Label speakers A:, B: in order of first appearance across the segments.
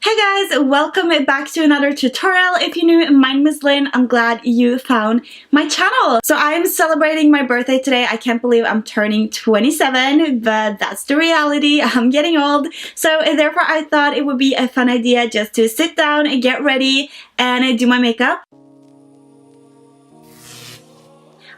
A: Hey guys, welcome back to another tutorial. If you're new, my name is Lynn. I'm glad you found my channel. So I am celebrating my birthday today. I can't believe I'm turning 27, but that's the reality. I'm getting old. So therefore I thought it would be a fun idea just to sit down and get ready and do my makeup.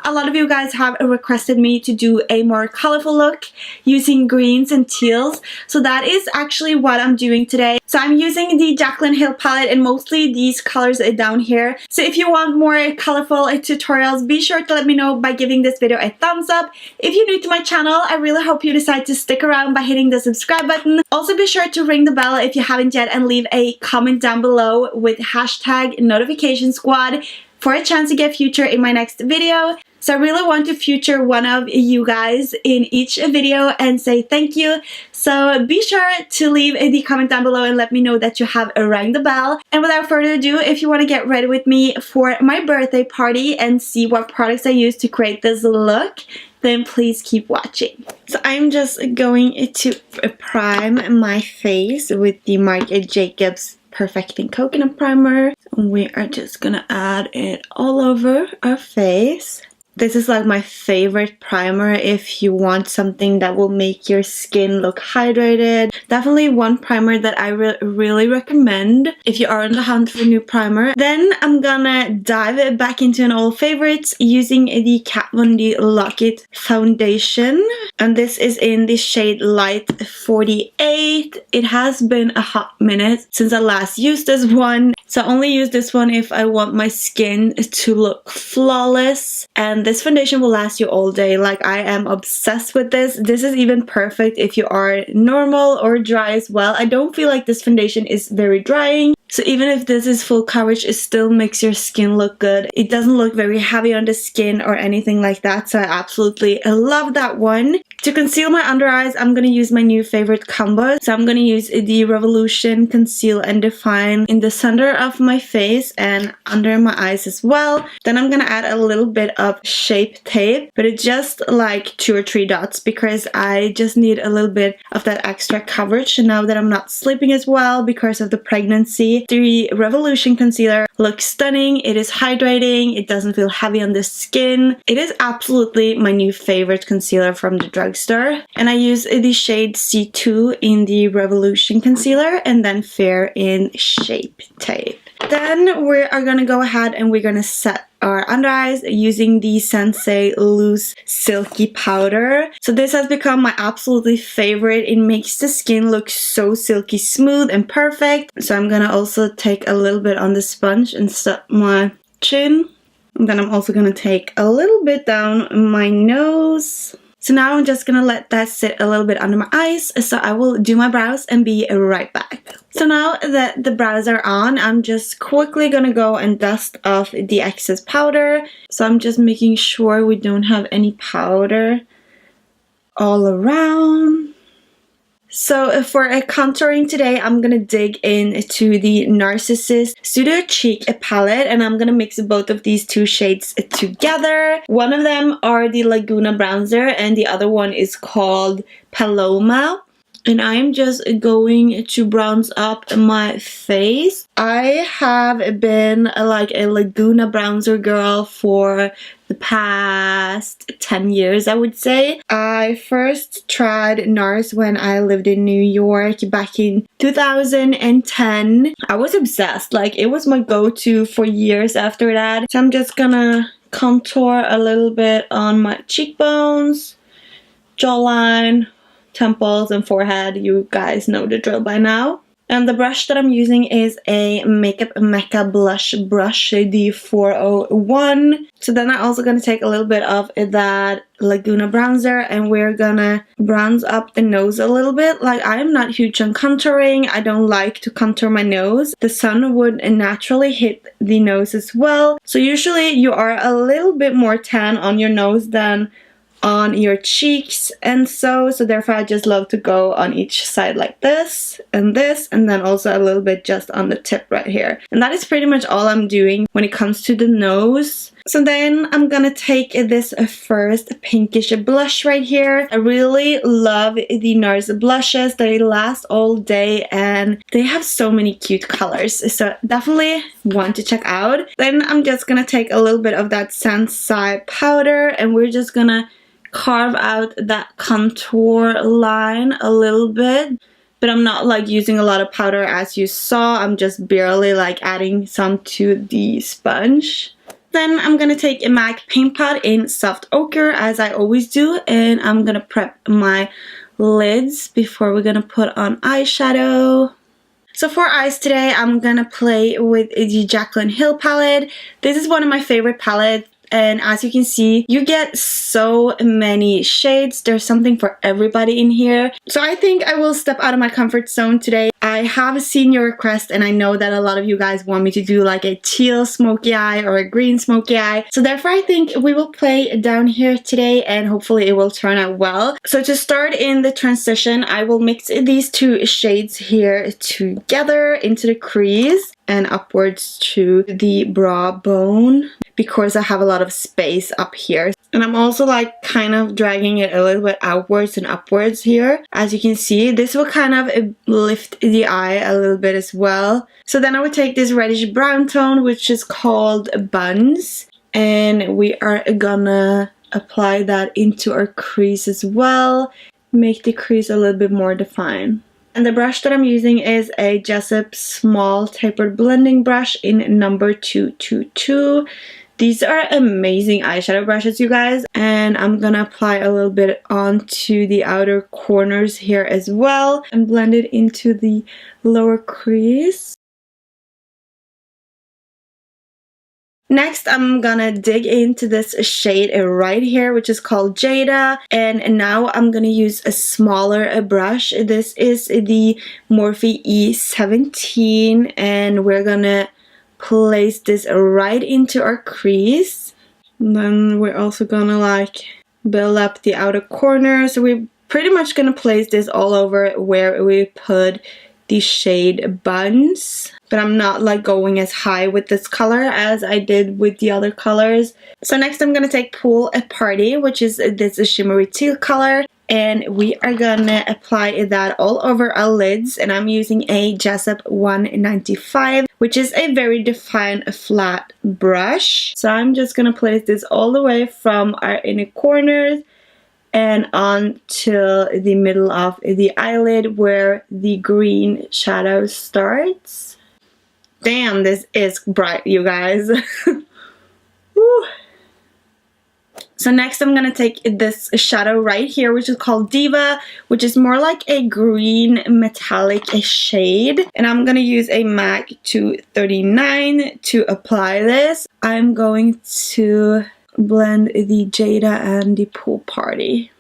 A: A lot of you guys have requested me to do a more colorful look using greens and teals. So that is actually what I'm doing today. So I'm using the Jaclyn Hill palette and mostly these colors down here. So if you want more colorful tutorials, be sure to let me know by giving this video a thumbs up. If you're new to my channel, I really hope you decide to stick around by hitting the subscribe button. Also be sure to ring the bell if you haven't yet and leave a comment down below with hashtag notification squad for a chance to get featured in my next video. So I really want to feature one of you guys in each video and say thank you. So be sure to leave the comment down below and let me know that you have rang the bell. And without further ado, if you want to get ready with me for my birthday party and see what products I use to create this look, then please keep watching. So I'm just going to prime my face with the Marc Jacobs Perfecting Coconut Primer. We are just gonna add it all over our face. This is like my favorite primer if you want something that will make your skin look hydrated. Definitely one primer that I really recommend if you are on the hunt for a new primer. Then I'm gonna dive back into an old favorite using the Kat Von D Lock It foundation. And this is in the shade Light 48. It has been a hot minute since I last used this one. So I only use this one if I want my skin to look flawless. And this foundation will last you all day. Like, I am obsessed with this. This is even perfect if you are normal or dry as well. I don't feel like this foundation is very drying. So even if this is full coverage, it still makes your skin look good. It doesn't look very heavy on the skin or anything like that. So I absolutely love that one. To conceal my under eyes, I'm going to use my new favorite combo. So I'm going to use the Revolution Conceal and Define in the center of my face and under my eyes as well. Then I'm going to add a little bit of Shape Tape, but it's just like 2 or 3 dots because I just need a little bit of that extra coverage. And now that I'm not sleeping as well because of the pregnancy, the Revolution Concealer looks stunning. It is hydrating. It doesn't feel heavy on the skin. It is absolutely my new favorite concealer from the drugstore. And I use the shade C2 in the Revolution Concealer and then Fair in Shape Tape. Then we are going to go ahead and we're going to set our under eyes using the Sensei Loose Silky Powder. So this has become my absolutely favorite. It makes the skin look so silky smooth and perfect. So I'm going to also take a little bit on the sponge and set my chin. And then I'm also going to take a little bit down my nose. So now I'm just gonna let that sit a little bit under my eyes. So I will do my brows and be right back. So now that the brows are on, I'm just quickly gonna go and dust off the excess powder. So I'm just making sure we don't have any powder all around. So for contouring today, I'm going to dig into the Narcissus Studio Cheek palette and I'm going to mix both of these 2 shades together. One of them are the Laguna Bronzer and the other one is called Paloma. And I'm just going to bronze up my face. I have been like a Laguna Bronzer girl for the past 10 years, I would say. I first tried NARS when I lived in New York back in 2010. I was obsessed. Like, it was my go-to for years after that. So I'm just gonna contour a little bit on my cheekbones, jawline, temples and forehead. You guys know the drill by now. And the brush that I'm using is a Makeup Mecca blush brush, the 401. So then I'm also going to take a little bit of that Laguna bronzer and we're gonna bronze up the nose a little bit. Like, I'm not huge on contouring. I don't like to contour my nose. The sun would naturally hit the nose as well. So usually you are a little bit more tan on your nose than on your cheeks, and so therefore I just love to go on each side like this, and then also a little bit just on the tip right here. And that is pretty much all I'm doing when it comes to the nose. So then I'm gonna take this first pinkish blush right here. I really love the NARS blushes. They last all day and they have so many cute colors. So definitely want to check out. Then I'm just gonna take a little bit of that Sensai powder and we're just gonna carve out that contour line a little bit. But I'm not like using a lot of powder as you saw. I'm just barely like adding some to the sponge. Then I'm gonna take a MAC paint pot in soft ochre as I always do, and I'm gonna prep my lids before we're gonna put on eyeshadow. So for eyes today, I'm gonna play with the Jaclyn Hill palette. This is one of my favorite palettes. And as you can see, you get so many shades. There's something for everybody in here. So I think I will step out of my comfort zone today. I have seen your request and I know that a lot of you guys want me to do like a teal smoky eye or a green smoky eye. So therefore I think we will play down here today and hopefully it will turn out well. So to start in the transition, I will mix these two shades here together into the crease and upwards to the brow bone, because I have a lot of space up here. And I'm also like kind of dragging it a little bit outwards and upwards here. As you can see, this will kind of lift the eye a little bit as well. So then I would take this reddish brown tone, which is called Buns. And we are gonna apply that into our crease as well. Make the crease a little bit more defined. And the brush that I'm using is a Jessup small tapered blending brush in number 222. These are amazing eyeshadow brushes, you guys. And I'm gonna apply a little bit onto the outer corners here as well and blend it into the lower crease. Next, I'm gonna dig into this shade right here, which is called Jada. And now I'm gonna use a smaller brush. This is the Morphe E17, and we're gonna place this right into our crease. And then we're also gonna like build up the outer corner. So we're pretty much gonna place this all over where we put the shade Buns. But I'm not like going as high with this color as I did with the other colors. So next I'm gonna take Pool Party, which is this shimmery teal color. And we are gonna apply that all over our lids. And I'm using a Jessup 195, which is a very defined flat brush. So I'm just gonna place this all the way from our inner corners and on till the middle of the eyelid where the green shadow starts. Damn, this is bright, you guys. Woo. So next I'm gonna take this shadow right here, which is called Diva, which is more like a green metallic shade. And I'm gonna use a MAC 239 to apply this. I'm going to blend the Jada and the Pool Party.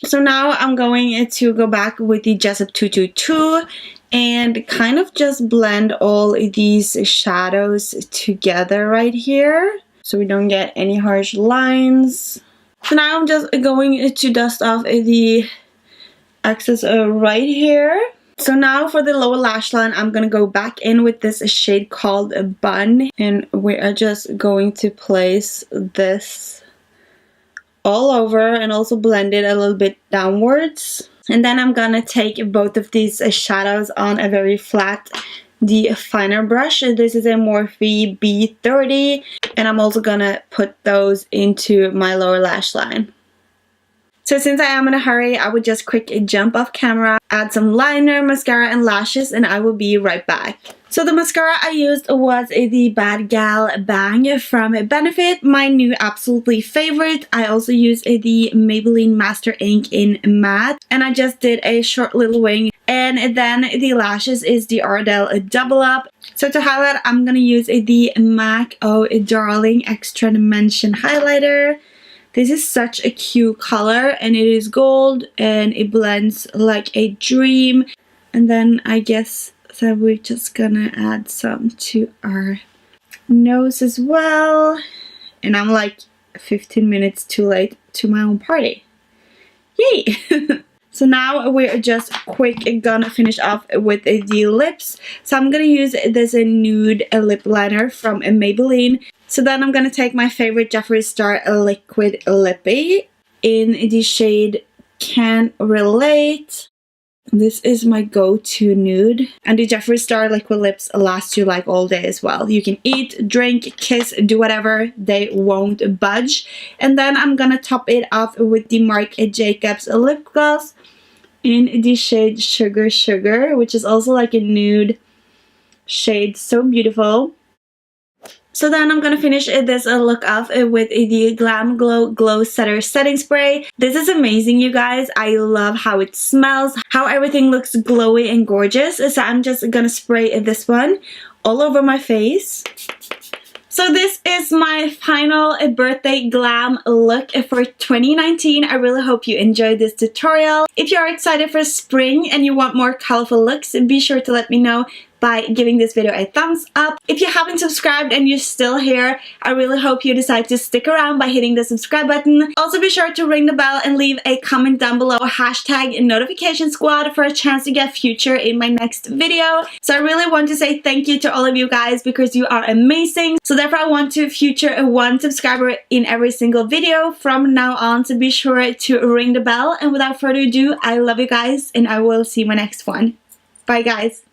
A: So now I'm going to go back with the Jessup 222 and kind of just blend all these shadows together right here so we don't get any harsh lines. So now I'm just going to dust off the excess right here. So now for the lower lash line, I'm gonna go back in with this shade called Bun, and we are just going to place this all over and also blend it a little bit downwards. And then I'm gonna take both of these shadows on a very flat definer brush. This is a Morphe B30, and I'm also gonna put those into my lower lash line. So since I am in a hurry, I would just quick jump off camera, add some liner, mascara, and lashes, and I will be right back. So the mascara I used was the Bad Gal Bang from Benefit, my new absolutely favorite. I also used the Maybelline Master Ink in matte, and I just did a short little wing. And then the lashes is the Ardell Double Up. So to highlight, I'm gonna use the MAC Oh Darling Extra Dimension Highlighter. This is such a cute color, and it is gold and it blends like a dream. And then I guess that we're just gonna add some to our nose as well. And I'm like 15 minutes too late to my own party. Yay! So now we're just gonna finish off with the lips. So I'm gonna use this nude lip liner from Maybelline. So then I'm going to take my favorite Jeffree Star Liquid Lippy in the shade Can't Relate. This is my go-to nude. And the Jeffree Star Liquid Lips last you like all day as well. You can eat, drink, kiss, do whatever. They won't budge. And then I'm gonna top it off with the MARC Jacobs lip gloss in the shade Sugar Sugar, which is also like a nude shade. So beautiful. So then I'm gonna finish this look off with the Glam Glow Glow Setter Setting Spray. This is amazing, you guys. I love how it smells, how everything looks glowy and gorgeous. So I'm just gonna spray this one all over my face. So this is my final birthday glam look for 2019. I really hope you enjoyed this tutorial. If you are excited for spring and you want more colorful looks, be sure to let me know by giving this video a thumbs up. If you haven't subscribed and you're still here, I really hope you decide to stick around by hitting the subscribe button. Also be sure to ring the bell and leave a comment down below, hashtag notification squad, for a chance to get featured in my next video. So I really want to say thank you to all of you guys because you are amazing. So therefore I want to feature one subscriber in every single video from now on, so be sure to ring the bell. And without further ado, I love you guys and I will see you in my next one. Bye guys.